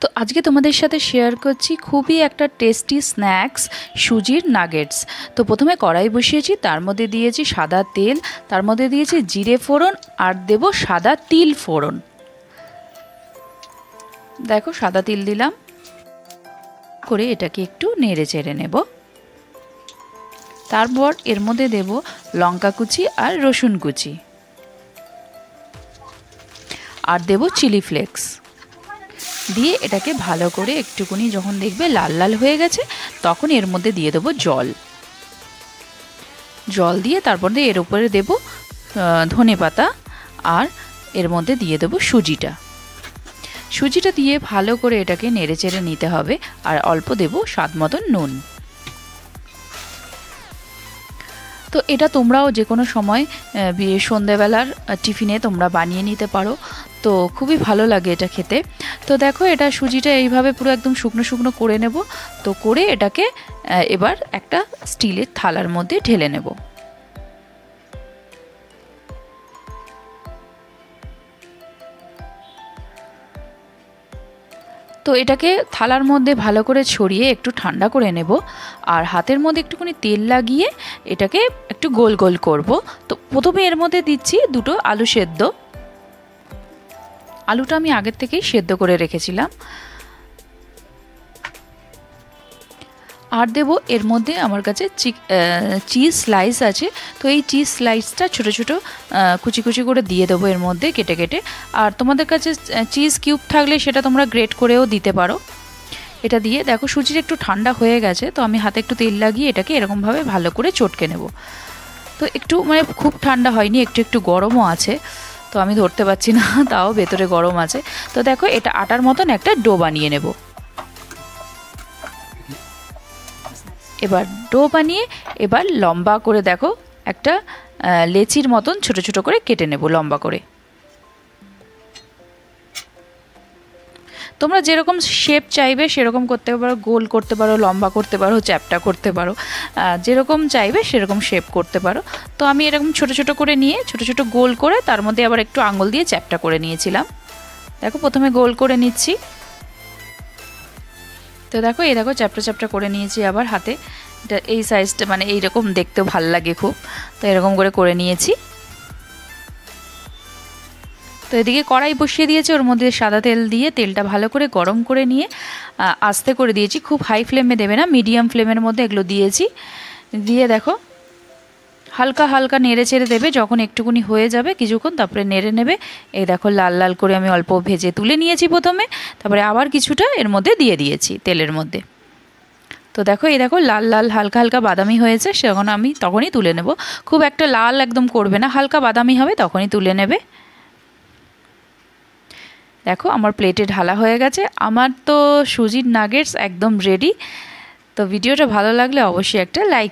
তো আজকে তোমাদের সাথে শেয়ার করছি খুবই একটা টেস্টি স্ন্যাক্স সুজির নাগেটস। তো প্রথমে কড়াই বসিয়েছি, তার মধ্যে দিয়েছি সাদা তেল, তার মধ্যে দিয়েছি জিরে ফোড়ন আর দেব সাদা তিল ফোড়ন। দেখো সাদা তিল দিলাম, করে এটাকে একটু নেড়ে চেড়ে নেব। তারপর এর মধ্যে দেব লঙ্কা কুচি আর রসুন কুচি, আর দেব চিলি ফ্লেক্স দিয়ে এটাকে ভালো করে একটুখানি যখন দেখবে লাল লাল হয়ে গেছে তখন এর মধ্যে দিয়ে দেবো জল দিয়ে তারপর এর উপরে দেব ধনেপাতা আর এর মধ্যে দিয়ে দেবো সুজিটা দিয়ে ভালো করে এটাকে নেড়ে চেড়ে নিতে হবে। আর অল্প দেব স্বাদ মতন নুন। তো এটা তোমরাও যে কোনো সময় সন্ধ্যেবেলার টিফিনে তোমরা বানিয়ে নিতে পারো, তো খুবই ভালো লাগে এটা খেতে। তো দেখো এটা সুজিটা এইভাবে পুরো একদম শুকনো শুকনো করে নেব। তো করে এটাকে এবার একটা স্টিলের থালার মধ্যে ঢেলে নেব। তো এটাকে থালার মধ্যে ভালো করে ছড়িয়ে একটু ঠান্ডা করে নেব। আর হাতের মধ্যে একটুখানি তেল লাগিয়ে এটাকে একটু গোল গোল করব। তো প্রথমে এর মধ্যে দিচ্ছি দুটো আলু সেদ্ধ। আলুটা আমি আগের থেকেই সেদ্ধ করে রেখেছিলাম। আর দেব এর মধ্যে আমার কাছে চিজ স্লাইস আছে, তো এই চিজ স্লাইসটা ছোট ছোট কুচি কুচি করে দিয়ে দেবো এর মধ্যে কেটে কেটে। আর তোমাদের কাছে চিজ কিউব থাকলে সেটা তোমরা গ্রেট করেও দিতে পারো। এটা দিয়ে দেখো সুজিটা একটু ঠান্ডা হয়ে গেছে, তো আমি হাতে একটু তেল লাগিয়ে এটাকে এরকমভাবে ভালো করে চটকে নেব। তো একটু মানে খুব ঠান্ডা হয়নি, একটু একটু গরমও আছে, তো আমি ধরতে পারছি না, তাও ভেতরে গরম আছে। তো দেখো এটা আটার মতন একটা ডো বানিয়ে নেব। এবার ডো বানিয়ে এবার লম্বা করে দেখো একটা লেচির মতন ছোট ছোট করে কেটে নেব লম্বা করে। তোমরা যেরকম শেপ চাইবে সেরকম করতে পারো, গোল করতে পারো, লম্বা করতে পারো, চ্যাপ্টা করতে পারো, যেরকম চাইবে সেরকম শেপ করতে পারো। তো আমি এরকম ছোট ছোট করে নিয়ে ছোট ছোট গোল করে তার মধ্যে আবার একটু আঙুল দিয়ে চ্যাপ্টা করে নিয়েছিলাম। দেখো প্রথমে গোল করে নিচ্ছি। তো দেখো এই দেখো চ্যাপ্টা চ্যাপ্টা করে নিয়েছি আবার হাতে। এটা এই সাইজটা মানে এইরকম দেখতেও ভাল লাগে খুব, তো এরকম করে নিয়েছি। তো এদিকে কড়াই বসিয়ে দিয়েছি, ওর মধ্যে সাদা তেল দিয়ে তেলটা ভালো করে গরম করে নিয়ে আস্তে করে দিয়েছি, খুব হাই ফ্লেমে দেবে না, মিডিয়াম ফ্লেমের মধ্যে এগুলো দিয়েছি। দিয়ে দেখো হালকা হালকা নেড়ে চেড়ে দেবে, যখন একটুকুনি হয়ে যাবে কিছুক্ষণ তারপরে নেড়ে নেবে। এই দেখো লাল লাল করে আমি অল্প ভেজে তুলে নিয়েছি প্রথমে, তারপরে আবার কিছুটা এর মধ্যে দিয়ে দিয়েছি তেলের মধ্যে। তো দেখো এই দেখো লাল লাল হালকা হালকা বাদামি হয়েছে, সেখন আমি তখনই তুলে নেব। খুব একটা লাল একদম করবে না, হালকা বাদামি হবে তখনই তুলে নেবে। দেখো আমার প্লেটে ঢালা হয়ে গেছে। আমার তো সুজির নাগেটস একদম রেডি। তো ভিডিওটা ভালো লাগলে অবশ্যই একটা লাইক